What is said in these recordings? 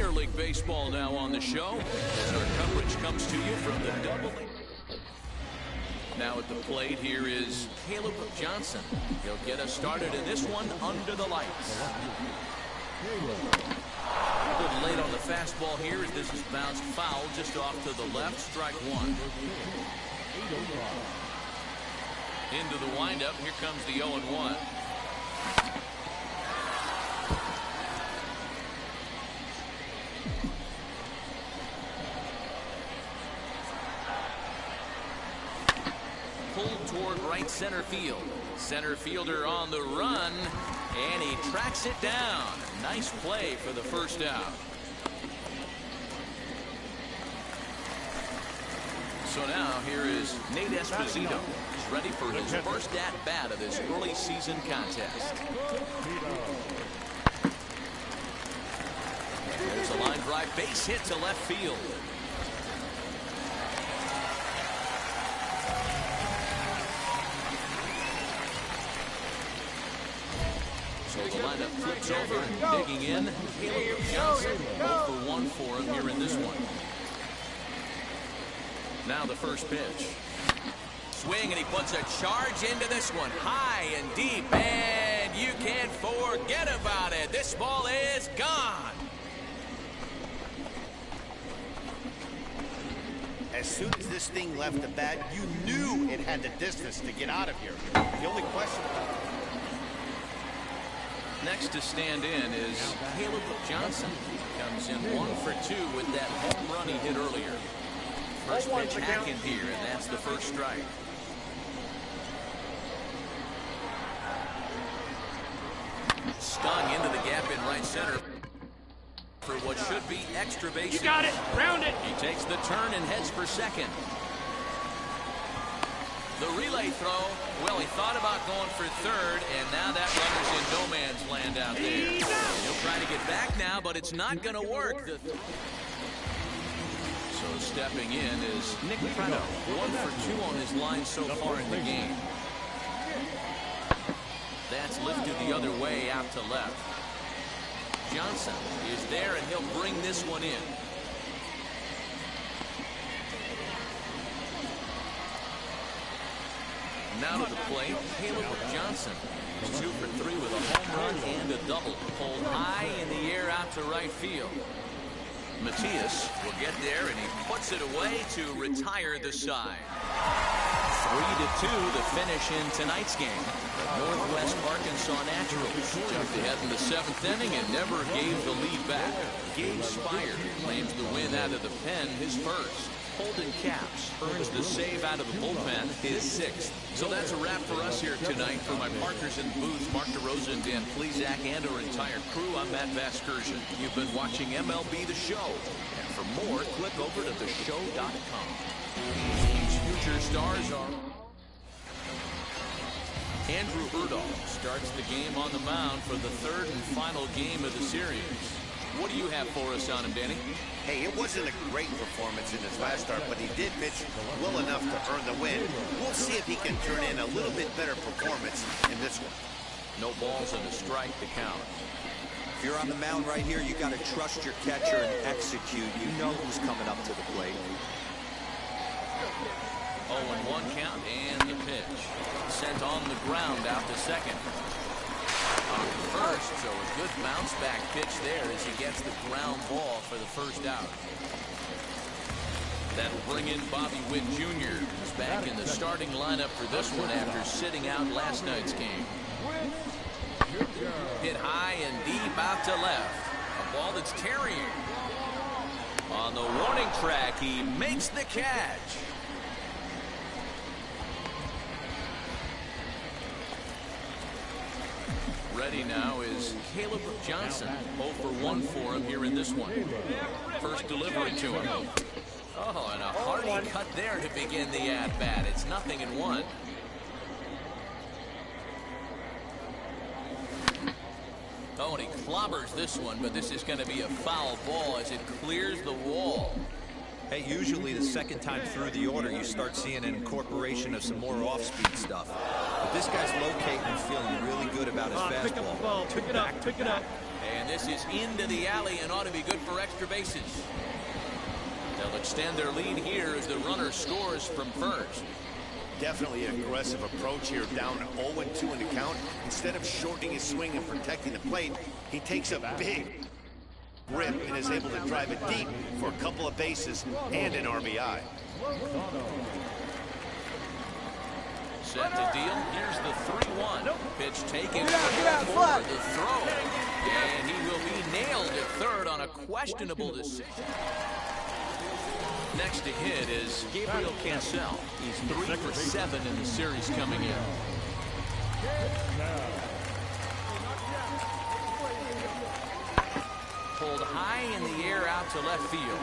Minor League Baseball now on the show as our coverage comes to you from the Double-A. Now at the plate here is Caleb Johnson. He'll get us started in this one under the lights. A little late on the fastball here as this is bounced foul just off to the left. Strike one. Into the windup. Here comes the 0-1. Pulled toward right center field. Center fielder on the run, and he tracks it down. Nice play for the first out. So now here is Nate Esposito. He's ready for his first at-bat of this early season contest. There's a line drive base hit to left field. So the lineup flips over and digging in. Caleb Johnson, 0 for 1 for him here in this one. Now the first pitch. Swing, and he puts a charge into this one. High and deep, and you can't forget about it. This ball is gone. As soon as this thing left the bat, you knew it had the distance to get out of here. The only question... Next to stand in is Caleb Johnson. Comes in 1 for 2 with that home run he hit earlier. First pitch hacking here, and that's the first strike. Stung into the gap in right center for what should be extra base. You got it. Round it. He takes the turn and heads for second. The relay throw, well, he thought about going for third, and now that runner's in no man's land out there. He'll try to get back now, but it's not going to work. So stepping in is Nick Pratto, 1 for 2 on his line so far in the game. That's lifted the other way out to left. Johnson is there, and he'll bring this one in. Now to the plate, Caleb Johnson. He's 2 for 3 with a home run and a double. Pulled high in the air out to right field. Matias will get there, and he puts it away to retire the side. 3-2 the finish in tonight's game. Northwest Arkansas Naturals jumped ahead in the 7th inning and never gave the lead back. Gabe Spire claims the win out of the pen, his first. Holden Caps earns the save out of the bullpen, his 6th. So that's a wrap for us here tonight. For my partners in the booth, Mark DeRosa and Dan Plesac, and our entire crew, I'm Matt Vasgersian. You've been watching MLB The Show. And for more, click over to theshow.com. These future stars are... Andrew Erdahl starts the game on the mound for the 3rd and final game of the series. What do you have for us on him, Danny? Hey, it wasn't a great performance in his last start, but he did pitch well enough to earn the win. We'll see if he can turn in a little bit better performance in this one. No balls and a strike to count. If you're on the mound right here, you got to trust your catcher and execute. You know who's coming up to the plate. 0-1 count, and the pitch. Sent on the ground out to second. On first, so a good bounce back pitch there as he gets the ground ball for the first out. That'll bring in Bobby Witt Jr., who's back in the starting lineup for this one after sitting out last night's game. Hit high and deep out to left. A ball that's tarrying. On the warning track, he makes the catch. Ready now is Caleb Johnson. 0 for 1 for him here in this one. First delivery to him. Oh, and a hearty cut there to begin the at-bat. It's 0-1. Oh, and he clobbers this one, but this is going to be a foul ball as it clears the wall. Hey, usually the second time through the order, you start seeing an incorporation of some more off-speed stuff. But this guy's locating and feeling really good about his fastball. Pick it up. And this is into the alley and ought to be good for extra bases. They'll extend their lead here as the runner scores from first. Definitely an aggressive approach here, down 0-2 in the count. Instead of shortening his swing and protecting the plate, he takes a big rip and is able to drive it deep for a couple of bases and an RBI. Set to deal. Here's the 3-1. Pitch taken for the throw. And he will be nailed at third on a questionable decision. Next to hit is Gabriel Cancel. He's 3 for 7 in the series coming in. Pulled high in the air out to left field.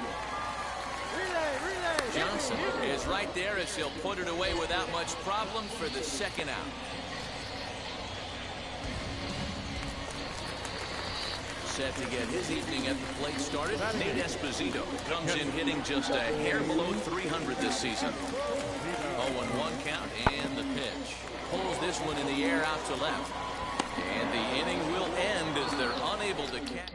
Johnson is right there as he'll put it away without much problem for the second out. Set to get his evening at the plate started. Nate Esposito comes in hitting just a hair below 300 this season. 0-1 count and the pitch. Pulls this one in the air out to left. And the inning will end as they're unable to catch.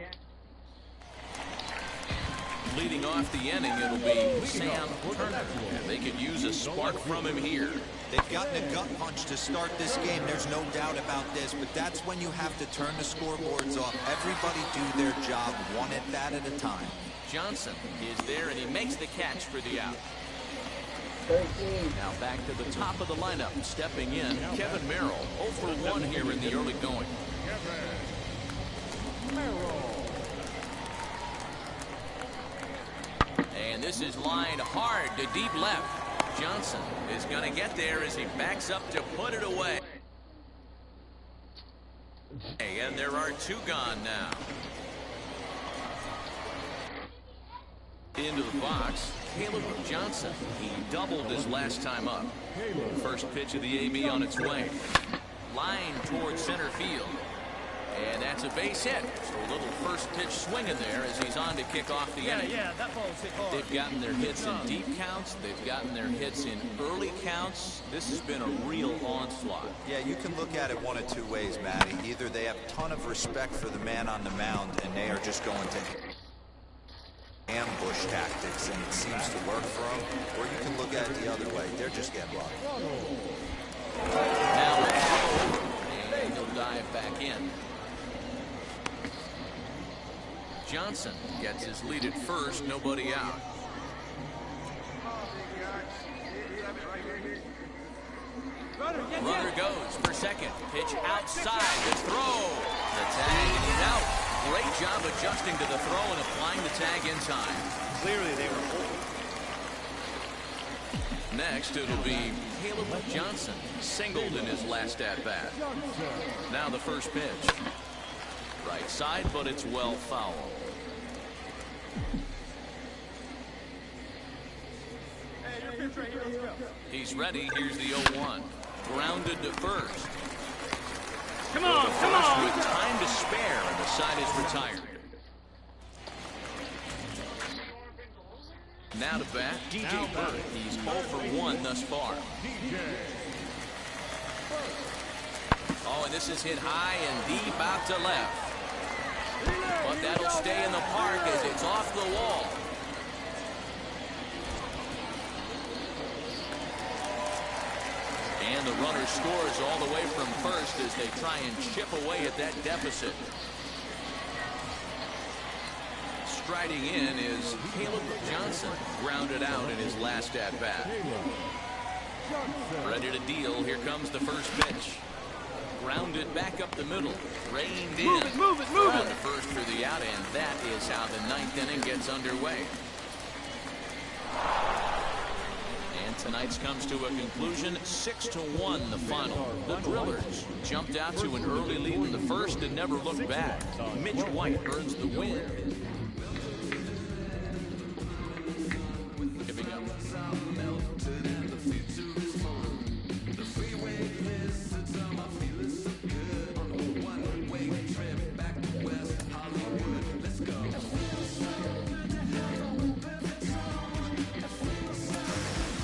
Leading off the inning, it'll be Sam Turner. And they could use a spark from him here. They've gotten a gut punch to start this game. There's no doubt about this, but that's when you have to turn the scoreboards off. Everybody do their job one at bat at a time. Johnson is there, and he makes the catch for the out. Now back to the top of the lineup, stepping in, Kevin Merrill, 0 for 1 here in the early going. And this is lined hard to deep left. Johnson is going to get there as he backs up to put it away. And there are 2 gone now. Into the box, Caleb Johnson. He doubled his last time up. First pitch of the AB on its way. Line towards center field. And that's a base hit. So a little first pitch swing in there as he's on to kick off the inning. That ball's hit hard. They've gotten their hits in deep counts. They've gotten their hits in early counts. This has been a real onslaught. Yeah, you can look at it one of 2 ways, Matty. Either they have a ton of respect for the man on the mound and they are just going to ambush tactics and it seems to work for them, or you can look at it the other way. They're just getting lucky. Now a throw, and he'll dive back in. Johnson gets his lead at first, nobody out. Runner goes for second. Pitch outside. The throw. The tag, and he's out. Great job adjusting to the throw and applying the tag in time. Clearly they were full. Next, it'll be Caleb Johnson, singled in his last at-bat. Now the first pitch. Right side, but it's well foul. He's ready. Here's the 0-1. Grounded to first. Come on, come on. With time to spare, and the side is retired. Now to bat, DJ Burke. He's 0 for 1 thus far. Oh, and this is hit high and deep out to left. But that'll stay in the park as it's off the wall. And the runner scores all the way from first as they try and chip away at that deficit. Striding in is Caleb Johnson, grounded out in his last at-bat. Ready to deal. Here comes the first pitch. Grounded back up the middle. Reined in. Move it. Ground to first for the out, and that is how the 9th inning gets underway. And tonight's comes to a conclusion, 6-1 the final. The Drillers jumped out to an early lead in the first and never looked back. Mitch White earns the win. Giving up.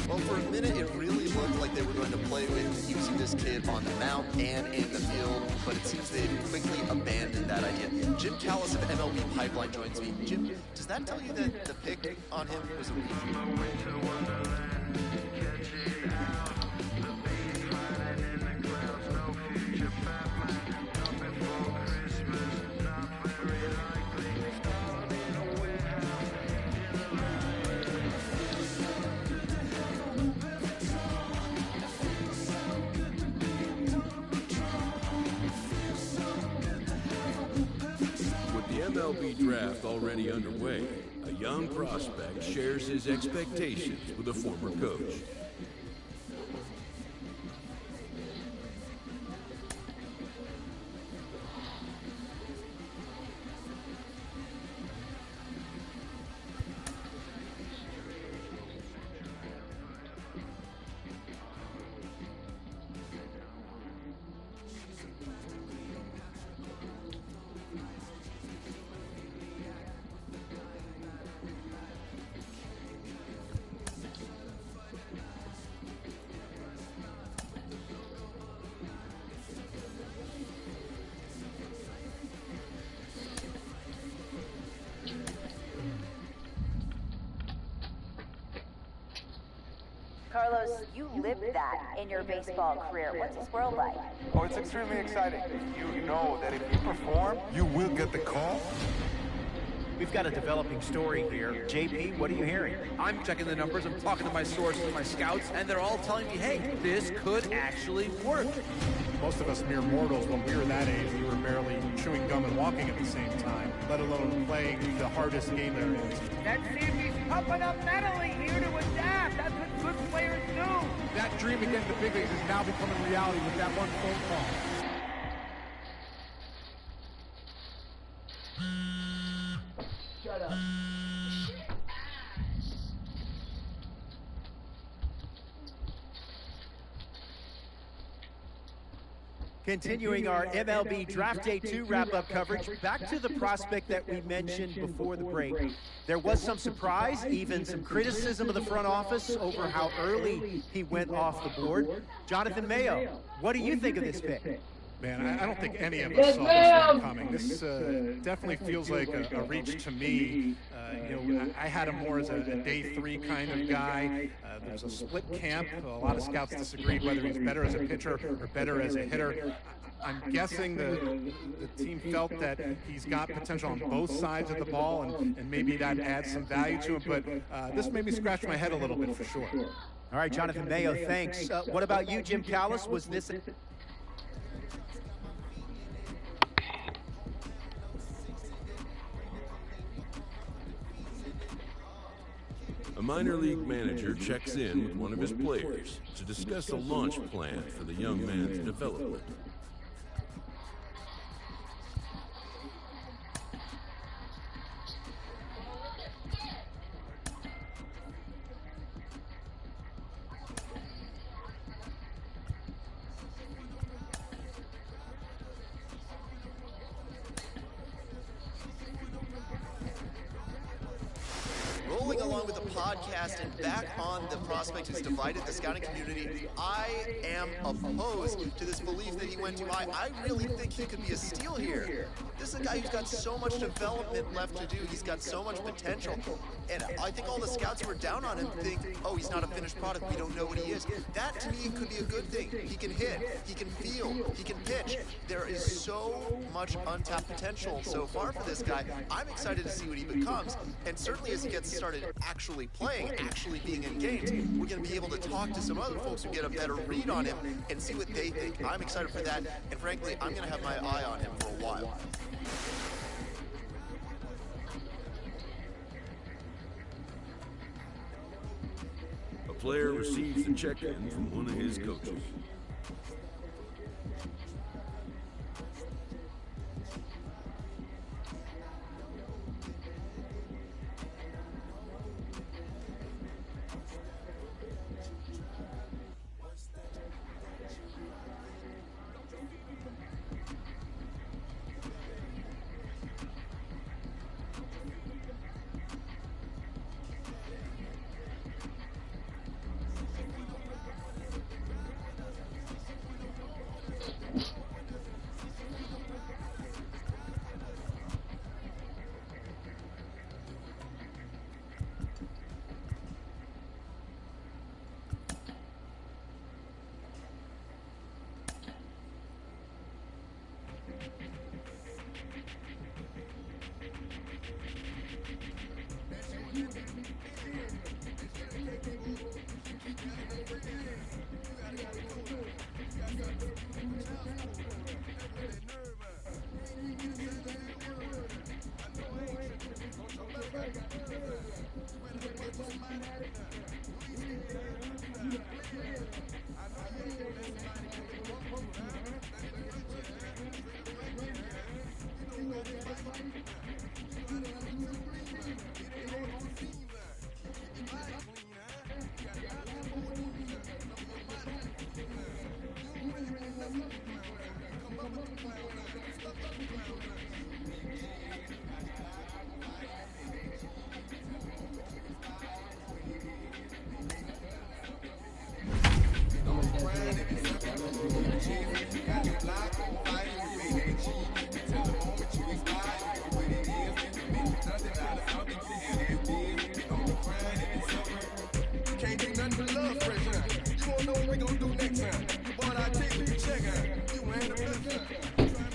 Well, for a minute, it really looked like they were going to play with using this this kid on the mound and in the field, but it seems they've quickly abandoned that idea. Jim Callis of MLB Pipeline joins me. Jim, does that tell you that the pick on him was a reach? MLB draft already underway, a young prospect shares his expectations with a former coach. Carlos, you lived that in your baseball career. What's this world like? Oh, it's extremely exciting. You know that if you perform, you will get the call. We've got a developing story here. JP, what are you hearing? I'm checking the numbers, I'm talking to my sources, my scouts, and they're all telling me, hey, this could actually work. Most of us mere mortals, when we were that age, we were barely chewing gum and walking at the same time, let alone playing the hardest game there is. That Sandy's pumping up mentally here to adapt. That's what good players do. That dream of getting the big leagues is now becoming reality with that one phone call. Shut up. Continuing our MLB Draft Day 2 wrap-up coverage, back to the prospect that we mentioned before the break. There was some surprise, even some criticism of the front office over how early he went off the board. Jonathan Mayo, what do you think of this pick? Man, I don't think any of us saw this one coming. This definitely feels like a reach to me. I had him more as a day 3 kind of guy. There's a split camp. A lot of scouts disagreed whether he's better as a pitcher or better as a hitter. I'm guessing the team felt that he's got potential on both sides of the ball, and maybe that adds some value to him. But this made me scratch my head a little bit for sure. All right, Jonathan Mayo, thanks. What about you, Jim Callis? Was this... A minor league manager checks in with one of his players to discuss a launch plan for the young man's development. Rolling along with the podcast and back on the prospect who's divided the scouting community, I am opposed to this belief that he went too high. I really think he could be a steal here. This is a guy who's got so much development left to do. He's got so much potential. And I think all the scouts who are down on him think, oh, he's not a finished product. We don't know what he is. That, to me, could be a good thing. He can hit. He can field. He can pitch. There is so much untapped potential so far for this guy. I'm excited to see what he becomes. And certainly as he gets started actually playing, actually being in games, we're going to be able to talk to some other folks who get a better read on him and see what they think. I'm excited for that. And frankly, I'm going to have my eye on him for a while. A player receives a check-in from one of his coaches.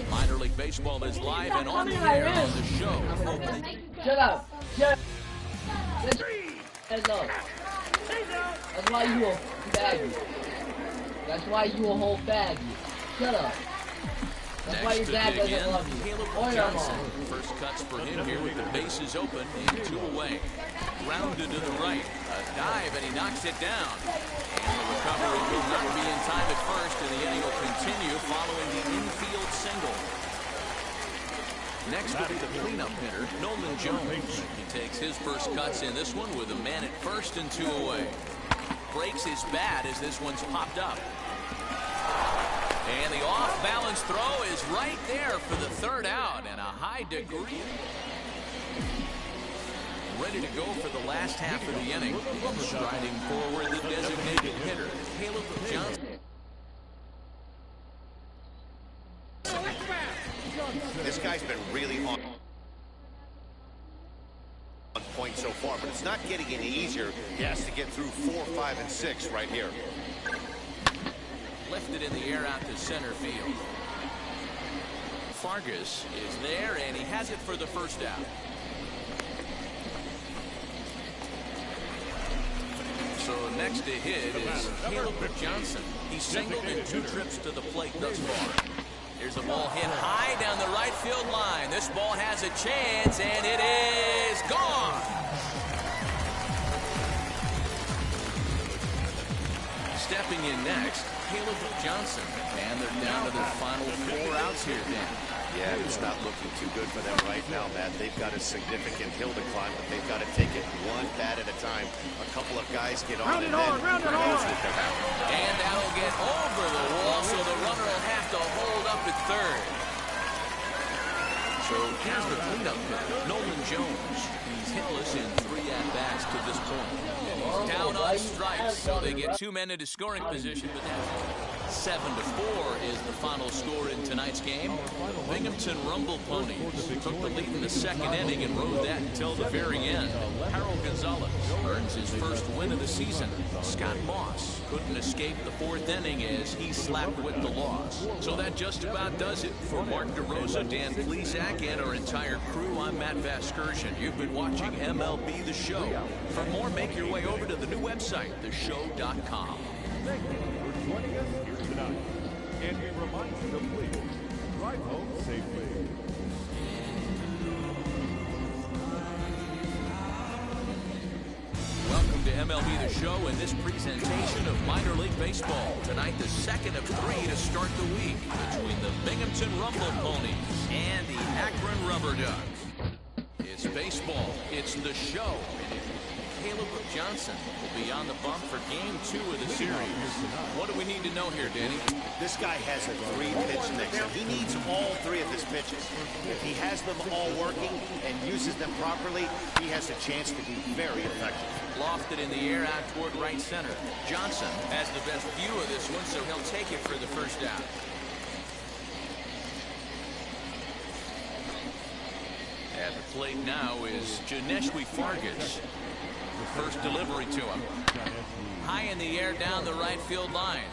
Minor League Baseball is live and on the air on the show. Shut up. Shut up. That's why you a faggot. That's why you a whole faggot. Shut up. That's why your dad doesn't love you. Or your mom. First cuts for him here with the bases open and 2 away. Grounded to the right. A dive and he knocks it down. And the recovery will not be in time at first, and the inning will continue following the infield single. Next will be the cleanup hitter, Nolan Jones. He takes his first cuts in this one with a man at first and 2 away. Breaks his bat as this one's popped up. And the off-balance throw is right there for the 3rd out, and a high degree. Ready to go for the last half of the inning. Striding forward, the designated hitter, Caleb Johnson. This guy's been really on point so far, but it's not getting any easier. He has to get through 4, 5, and 6 right here. Lifted in the air out to center field. Fargas is there, and he has it for the 1st out. So next to hit is Caleb Johnson. He's singled in 2 trips to the plate thus far. Here's a ball hit high down the right field line. This ball has a chance, and it is gone. Stepping in next, Caleb Johnson. And they're down to their final 4 outs here, Dan. Yeah, it's not looking too good for them right now, Matt. They've got a significant hill to climb, but they've got to take it 1 bat at a time. A couple of guys get on, and then who knows what could happen. And that'll get over the wall, so the runner will have to hold up at 3rd. So here's the cleanup hitter, Nolan Jones. He's hitless in 3 at-bats to this point. And he's down on strikes, so they get 2 men into scoring position, but that's 7-4 is the final score in tonight's game. Binghamton Rumble Ponies took the lead in the 2nd inning and rode that until the very end. Harold Gonzalez earns his first win of the season. Scott Moss couldn't escape the 4th inning as he slapped with the loss. So that just about does it. For Mark DeRosa, Dan Plesac, and our entire crew, I'm Matt Vasgersian. You've been watching MLB The Show. For more, make your way over to the new website, theshow.com. Thank you for joining us here tonight. And we remind you to please drive home safely. Welcome to MLB The Show and this presentation of minor league baseball. Tonight, the 2nd of 3 to start the week between the Binghamton Rumble Ponies and the Akron Rubber Ducks. It's baseball. It's The Show. Caleb Johnson will be on the bump for Game 2 of the series. What do we need to know here, Danny? This guy has a 3-pitch mix. He needs all 3 of his pitches. If he has them all working and uses them properly, he has a chance to be very effective. Lofted in the air out toward right center. Johnson has the best view of this one, so he'll take it for the 1st out. At the plate now is Janeshwi Fargas. The first delivery to him. High in the air down the right field line.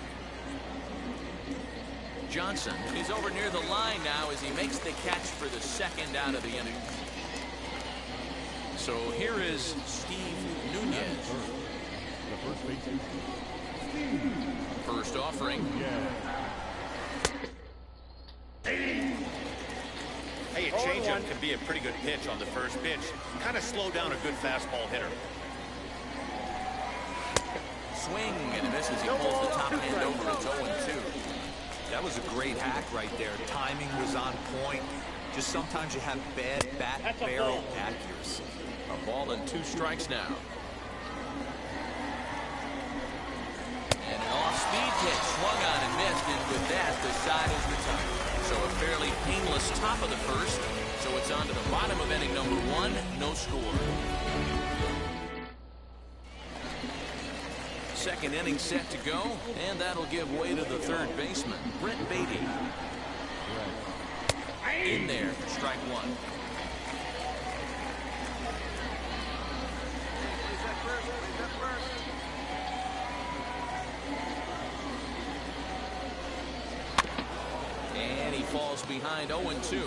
Johnson is over near the line now as he makes the catch for the 2nd out of the inning. So here is Steve Nunez. The first baseman. First offering. Hey, a changeup can be a pretty good pitch on the first pitch. Kind of slow down a good fastball hitter. Swing and a miss as he pulls the top hand over. It's 0-2. That was a great hack right there. Timing was on point. Just sometimes you have bad bat barrel accuracy. A ball and 2 strikes now. And an off-speed pitch swung on and missed, and with that, the side is retired. So a fairly painless top of the first. So it's on to the bottom of inning number 1. No score. Second inning set to go, and that'll give way to the third baseman, Brett Beatty. In there for strike 1. And he falls behind 0-2.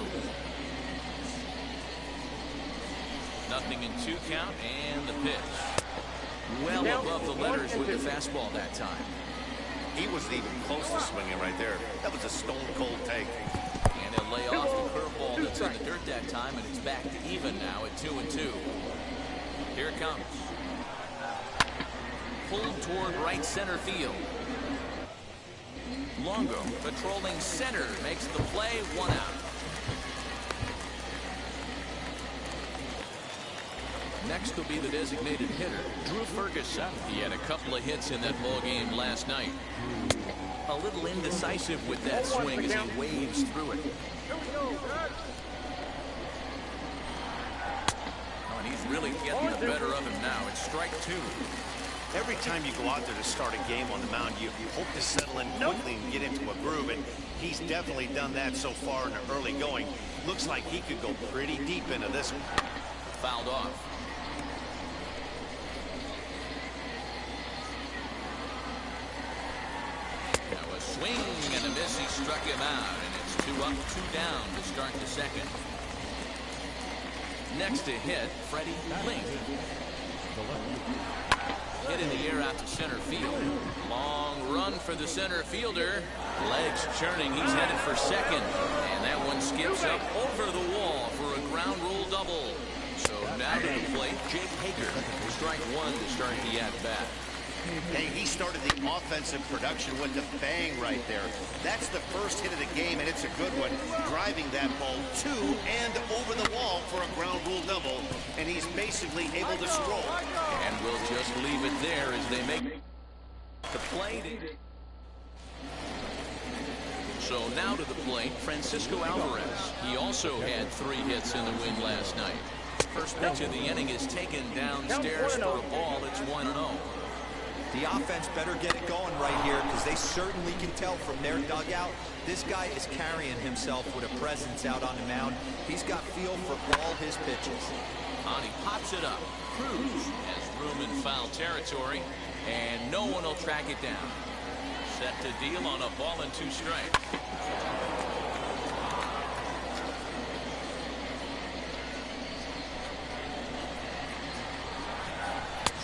Nothing in 2 count, and the pitch. Well above the letters with the fastball that time. He wasn't even close to swinging right there. That was a stone-cold take. And he'll lay off the curveball that's in the dirt that time, and it's back to even now at 2-2. Here it comes. Pulled toward right center field. Longo patrolling center makes the play. 1 out. Next will be the designated hitter, Drew Ferguson. He had a couple of hits in that ball game last night. A little indecisive with that swing as he waves through it. Oh, and he's really getting the better of him now. It's strike 2. Every time you go out there to start a game on the mound, you hope to settle in quickly and get into a groove, and he's definitely done that so far in the early going. Looks like he could go pretty deep into this one. Fouled off. Swing and a miss. He struck him out, and it's 2 up, 2 down to start the second. Next to hit, Freddie Link. Hit in the air out to center field. Long run for the center fielder. Legs churning. He's headed for second, and that one skips up over the wall for a ground rule double. So now to the plate, Jake Hager. Strike 1 to start the at-bat. Hey, he started the offensive production with a bang right there. That's the first hit of the game, and it's a good one. Driving that ball to and over the wall for a ground rule double, and he's basically able to stroll. And we'll just leave it there as they make the play. So now to the plate, Francisco Alvarez. He also had 3 hits in the win last night. First pitch of the inning is taken downstairs for a ball. It's 1-0. The offense better get it going right here, because they certainly can tell from their dugout this guy is carrying himself with a presence out on the mound. He's got feel for all his pitches. And he pops it up. Cruz has room in foul territory, and no one will track it down. Set to deal on a ball and 2 strikes.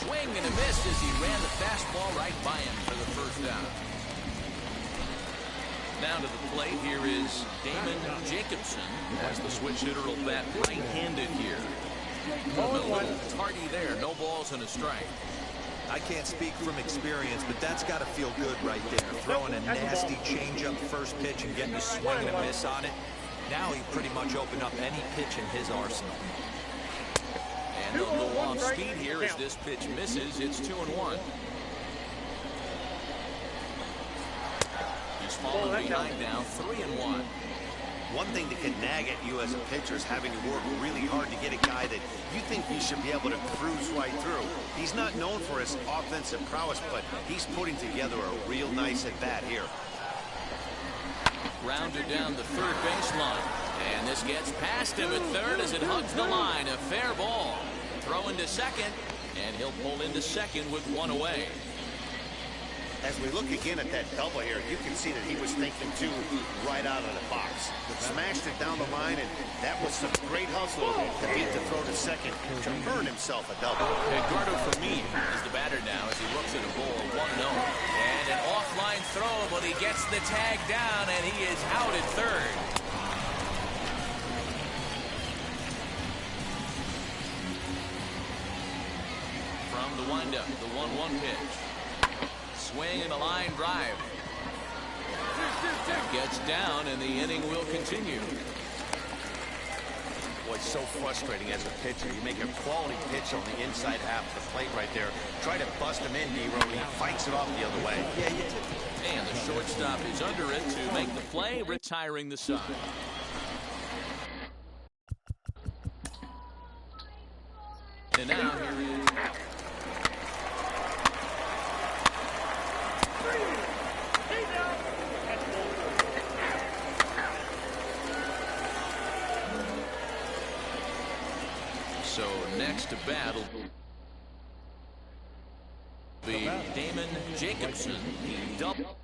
Swing and a miss as he ran the fastball right by him for the first down. Now to the plate, here is Damon Jacobson, as the switch hitter will bat right-handed here. A little tardy there, no balls and a strike. I can't speak from experience, but that's got to feel good right there. Throwing a nasty changeup first pitch and getting a swing and a miss on it. Now he pretty much opened up any pitch in his arsenal. And they'll go off speed here as this pitch misses. It's 2-1. He's fallen behind now, 3-1. One thing that can nag at you as a pitcher is having to work really hard to get a guy that you think you should be able to cruise right through. He's not known for his offensive prowess, but he's putting together a real nice at-bat here. Grounded down the third baseline. And this gets past him at third as it hugs the line. A fair ball. Throw into second, and he'll pull into second with 1 away. As we look again at that double here, you can see that he was thinking too right out of the box. Smashed it down the line, and that was some great hustle to beat the throw to second to earn himself a double. Edgardo Firmin is the batter now as he looks at a ball 1-0. And an offline throw, but he gets the tag down, and he is out at third. From the windup, the 1-1 pitch. Swing and a line drive. Gets down, and the inning will continue. Boy, it's so frustrating as a pitcher. You make a quality pitch on the inside half of the plate right there. Try to bust him in, D-Row, and he fights it off the other way. Yeah, you did. And the shortstop is under it to make the play, retiring the side. And now here is... So next to bat will be Damon Jacobson. He double.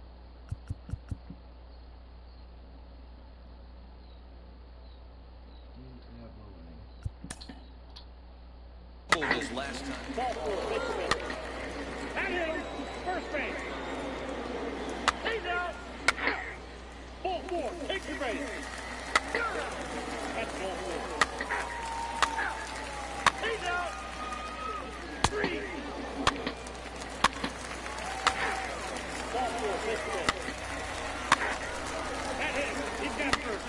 His last time. Ball four, take the base. At him, first base. He's out. Ball four, take the base. That's ball four. He's out. 3. Ball four, take the base. At him, he's got first.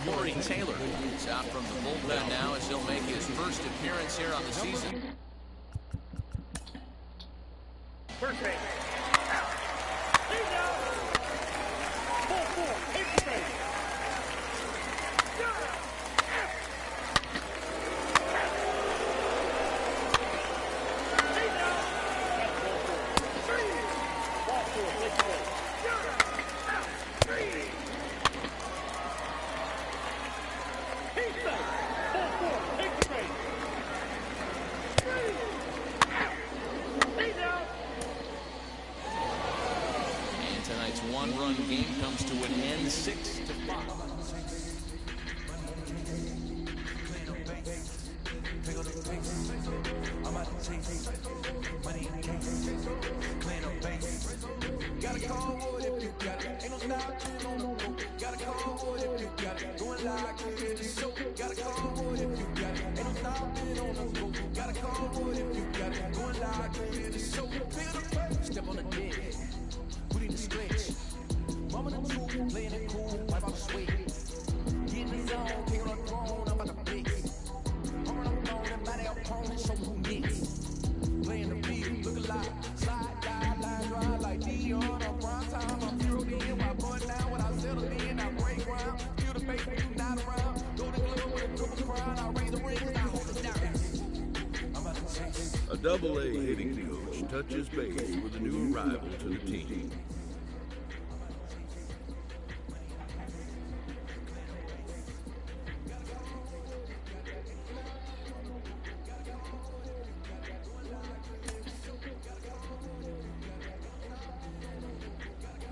Corey Taylor is out from the bullpen now as he'll make his first appearance here on the season. First base. He's out. Ball four, take the base. He's out. That's ball four. 3. Ball four, take the base. 3. He's safe. Ball four, take the base. 3. He's out. And tonight's one-run game comes to an end, 6-5. Gotta call wood if you got it. Ain't no stopping on the road. Gotta call wood if you got it. Doing like it is so. Gotta call wood if you got it. Ain't no stopping on the road. Gotta call wood if you got it. Doing like it is so. Step on the deck. Put in the stretch. Mama the truth, playing it cool. Wipe out the sweat. Get in the zone, take it on the throne. I'm about to blitz. I'm on the phone and by their opponent. Show me who next. Playing the field, look alive. Slide, die, line, drive like Dion on prime time. I'm zeroed in, while going down when I settle in. I break ground, feel the bass when you not around. Go to the club with a triple crown. I raise the ring and I hold it down. I'm about to chase. A Double-A hitting coach touches base with a new arrival to the team.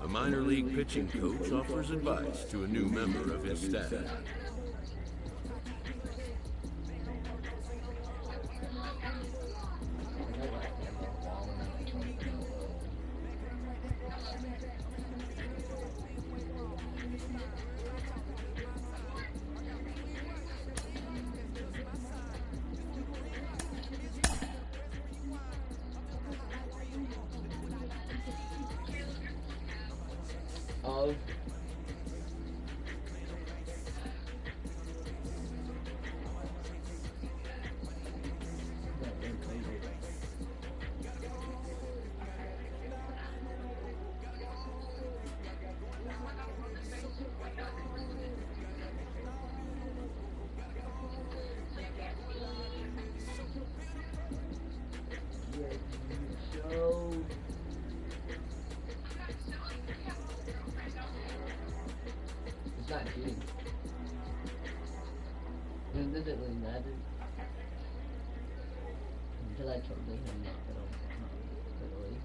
A minor league pitching coach offers advice to a new member of his staff. It doesn't really matter. Until I told him not literally.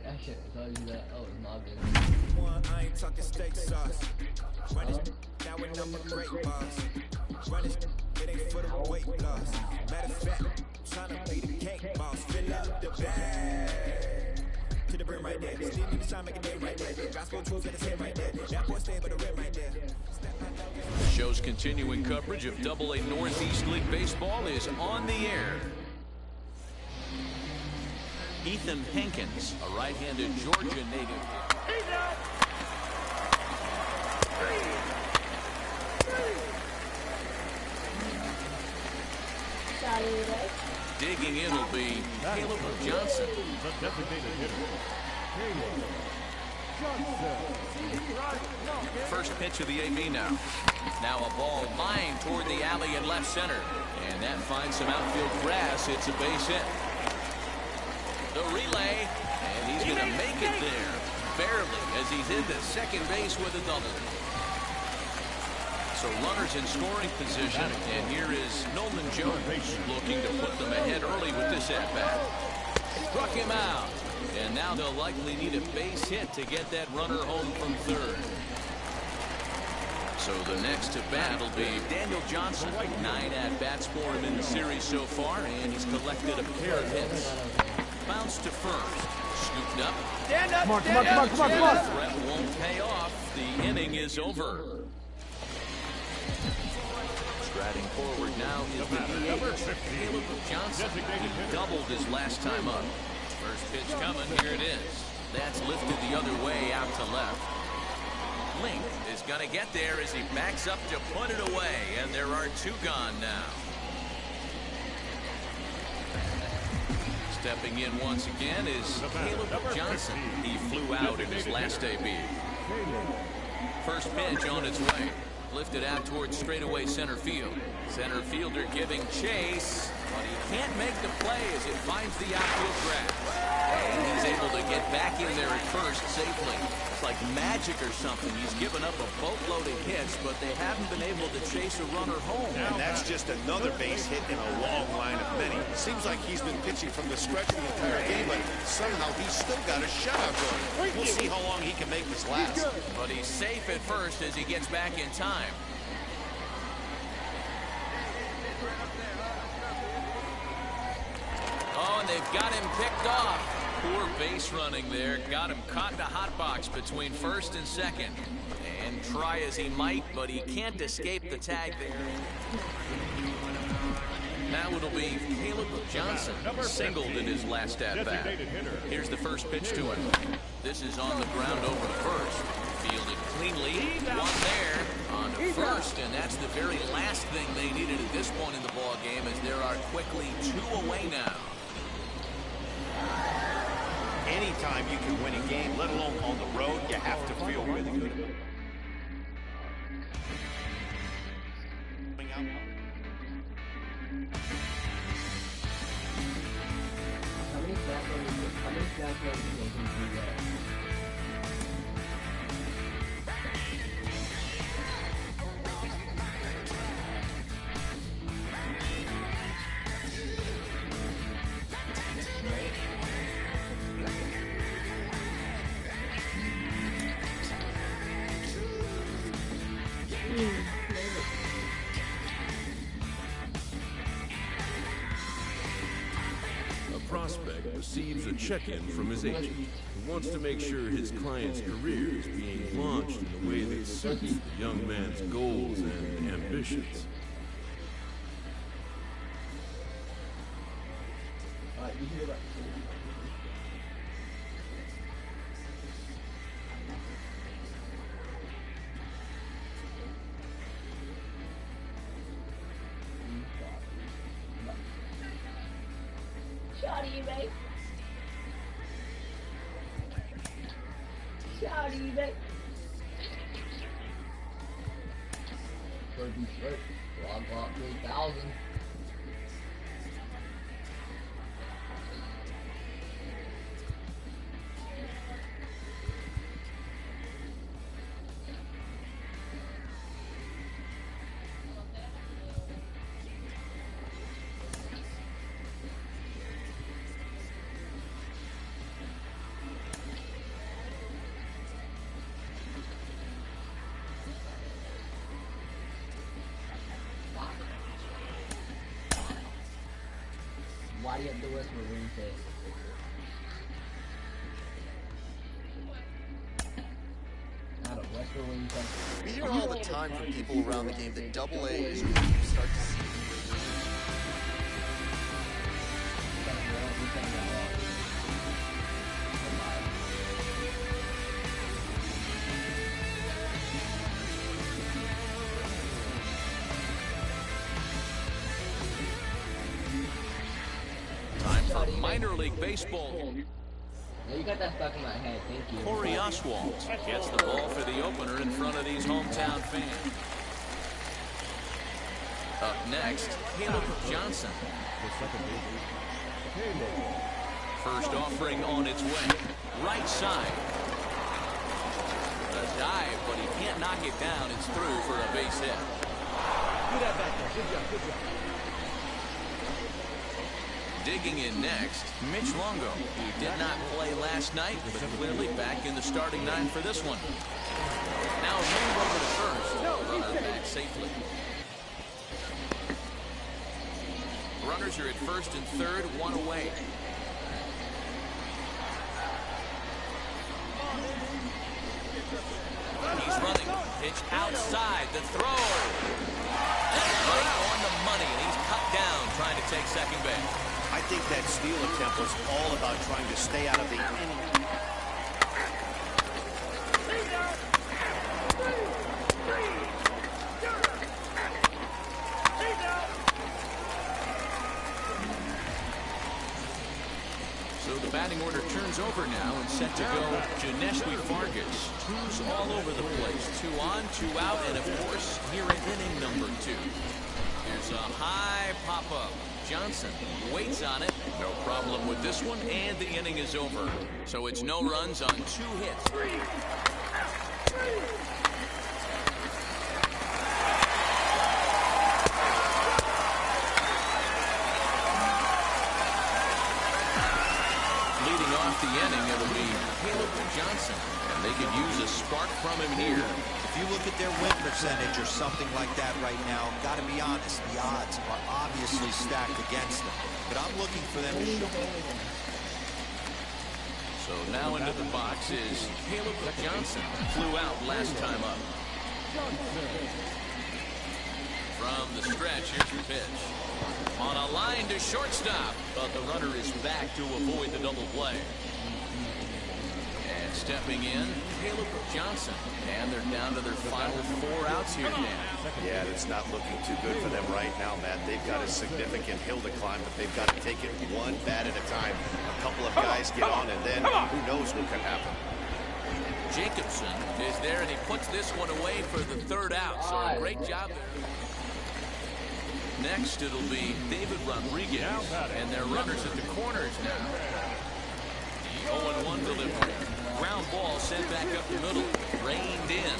I should have told you that. Oh, it's not good. One, I ain't talking steak sauce. Run this down with number great boss. Run this, it ain't for the weight loss. Matter of fact, tryna be the cake boss. Fill up the bag to the brim right there. Still need to try make a day right there. Gospel truth in his head right there. That boy stay by the rim right there. The show's continuing coverage of AA Northeast League Baseball is on the air. Ethan Hankins, a right-handed Georgia native. Digging in will be Caleb Johnson. The designated hitter, Caleb Johnson. First pitch of the AB now. Now a ball lined toward the alley in left center. And that finds some outfield grass. It's a base hit. The relay, and he's going to make it there, barely, as he's into second base with a double. So runners in scoring position, and here is Nolan Jones looking to put them ahead early with this at-bat. Struck him out, and now they'll likely need a base hit to get that runner home from third. So the next to bat will be Daniel Johnson. 9 at-bats for him in the series so far, and he's collected a pair of hits. Bounce to first. Scooped up. Stand up. Come on, come on, come on, come on, come on. Threat won't pay off. The inning is over. Striding forward now is the DH, Caleb Johnson. He doubled his last time up. First pitch coming. Here it is. That's lifted the other way out to left. Link is going to get there as he backs up to put it away, and there are 2 gone now. Stepping in once again is Caleb Johnson. He flew out in his last debut. First pitch on its way. Lifted out towards straightaway center field. Center fielder giving chase, but he can't make the play as it finds the outfield grass. And he's able to get back in there at first safely. It's like magic or something. He's given up a boatload of hits, but they haven't been able to chase a runner home. And that's just another base hit in a long line of many. Seems like he's been pitching from the stretch the entire game, but somehow he's still got a shutout going. We'll see how long he can make this last. But he's safe at first as he gets back in time. Oh, and they've got him picked off. Poor base running there. Got him caught in a hot box between first and second. And try as he might, but he can't escape the tag there. Now it'll be Caleb Johnson, singled in his last at-bat. Here's the first pitch to him. This is on the ground over to first. Fielded cleanly. One there on to first, and that's the very last thing they needed at this point in the ball game, as there are quickly 2 away now. Anytime you can win a game, let alone on the road, you have to feel really good. How many snap runs can do that? Prospect receives a check-in from his agent, who wants to make sure his client's career is being launched in a way that suits the young man's goals and ambitions. Shawty, mate. Shawty, mate. Should be straight. Log 3,000. body up the West Marine face. Not a West Marine face. We hear all the time from people around the game that Double A is where you start to see. Minor League Baseball. Yeah, you got that stuck in my head. Thank you. Corey Oswalt gets the ball for the opener in front of these hometown fans. Up next, Caleb Johnson. First offering on its way. Right side. A dive, but he can't knock it down. It's through for a base hit. Do that back there. Good job, good job. Digging in next, Mitch Longo, who did not play last night, but clearly back in the starting nine for this one. Now moved over to first. Runner back safely. Runners are at first and third, one away. He's running. Pitch outside. The throw. Right on the money, and he's cut down trying to take second base. I think that steal attempt was all about trying to stay out of the inning. So the batting order turns over now and set to go Janeski Fargas. Twos all over the place. 2 on, 2 out, and of course, here in inning number 2. Here's a high pop-up. Johnson waits on it. No problem with this one, and the inning is over. So it's no runs on 2 hits. Leading off the inning, it'll be Caleb Johnson, and they could use a spark from him here. If you look at their win percentage or something like that right now, got to be honest, the odds are obviously stacked against them. But I'm looking for them to show. So now into the box is Caleb Johnson. Flew out last time up. From the stretch, here's your pitch. On a line to shortstop, but the runner is back to avoid the double play. And stepping in, Caleb Johnson. And they're down to their final 4 outs here, Dan. Yeah, it's not looking too good for them right now, Matt. They've got a significant hill to climb, but they've got to take it one bat at a time. A couple of guys get on, and then who knows what could happen. Jacobson is there, and he puts this one away for the 3rd out. So a great job there. Next, it'll be David Rodriguez, and their runners at the corners now. 0-1 delivery. Ground ball sent back up the middle. Reined in.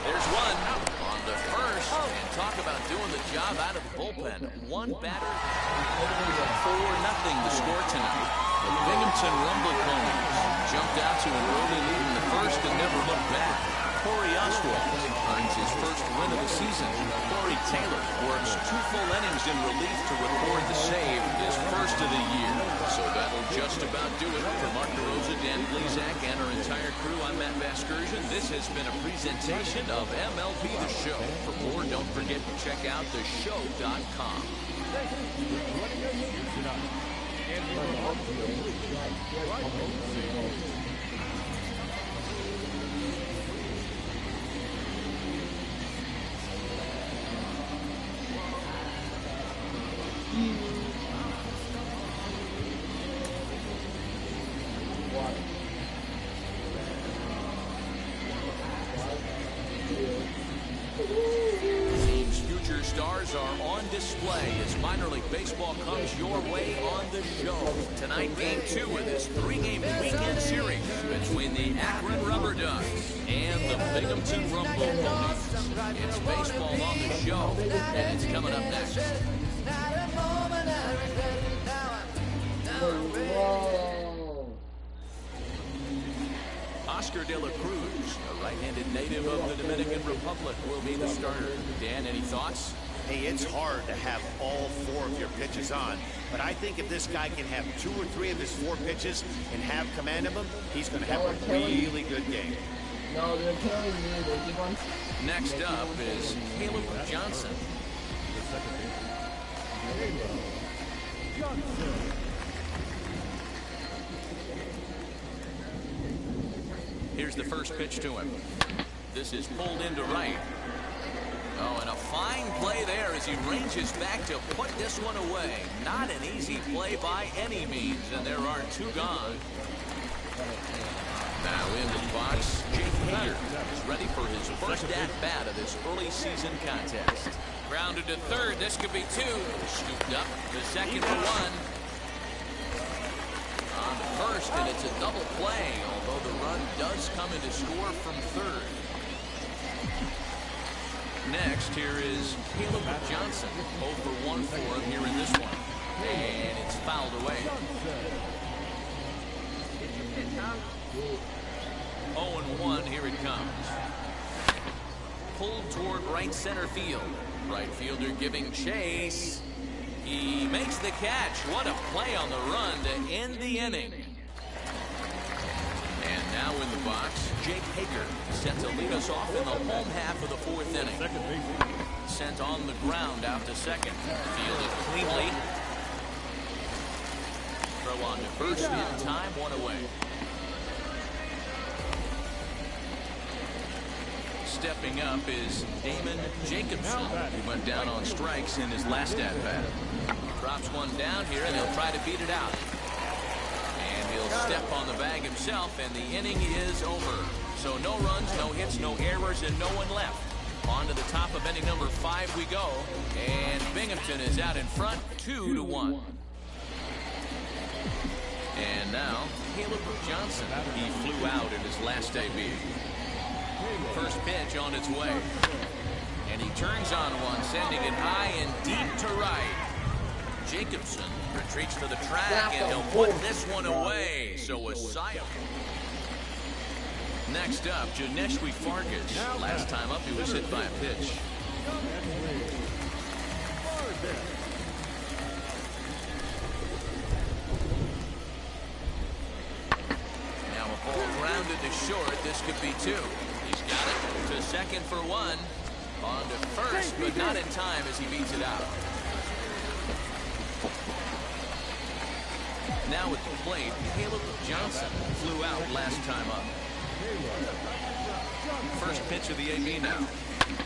There's one on the first. And talk about doing the job out of the bullpen. One batter. 4-0 the score tonight. The Binghamton Rumble Ponies jumped out to an early lead in the first and never looked back. Corey Oswalt earns his first win of the season. Corey Taylor works 2 full innings in relief to record the save, his first of the year. So that'll just about do it. For Mark DeRosa, Dan Blizak, and our entire crew, I'm Matt Vasgersian. This has been a presentation of MLB The Show. For more, don't forget to check out theshow.com. Team's future stars are on display as minor league baseball comes your way on the show. Tonight, game 2 of this 3-game weekend series between the Akron Rubber Ducks and the Binghamton Rumble Ponies. It's baseball on the show, and it's coming up next. Oscar De La Cruz, a right-handed native of the Dominican Republic, will be the starter. Dan, any thoughts? Hey, it's hard to have all 4 of your pitches on, but I think if this guy can have 2 or 3 of his 4 pitches and have command of them, he's going to have a really good game. No, they're killing me. They keep on... Next up is Caleb Johnson. Here's the first pitch to him. This is pulled into right. Oh, and a fine play there as he ranges back to put this one away. Not an easy play by any means, and there are 2 gone. Now into the box, Jake Hager is ready for his first at-bat of this early season contest. Grounded to third, this could be 2. Scooped up to second for 1. On to first, and it's a double play, although the run does come in to score from third. Next, here is Caleb Johnson. 0 for 1 for him here in this one. And it's fouled away. 0-1, here it comes. Pulled toward right center field. Right fielder giving chase. He makes the catch. What a play on the run to end the inning. And now in the box, Jake Hager set to lead us off in the home half of the 4th inning. Sent on the ground out to second. Fielded cleanly. Throw on to first in time, 1 away. Stepping up is Damon Jacobson, who went down on strikes in his last at-bat. Drops one down here, and he'll try to beat it out. And he'll step on the bag himself, and the inning is over. So no runs, no hits, no errors, and no one left. On to the top of inning number 5 we go, and Binghamton is out in front, 2-1. And now, Caleb Johnson. He flew out in his last debut. First pitch on its way. And he turns on one, sending it high and deep to right. Jacobson retreats to the track, and he'll put this one away. So a cycle. Next up, Janeshwi Farkas. Last time up, he was hit by a pitch. Now a ball grounded to short. This could be 2. He's got it to second for 1. On to first, but not in time as he beats it out. Now at the plate, Caleb Johnson flew out last time up. First pitch of the AB now.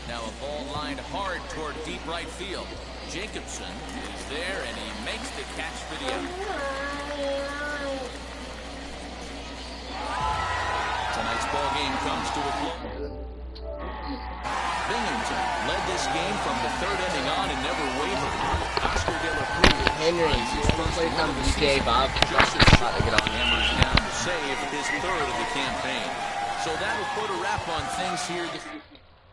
Now a ball lined hard toward deep right field. Jacobson is there, and he makes the catch for the out. Tonight's ball game comes to a close. Binghamton led this game from the 3rd inning on and never wavered. Oscar De La Cruz runs his first one of the season. Joseph hammers down to save his 3rd of the campaign. So that'll put a wrap on things here.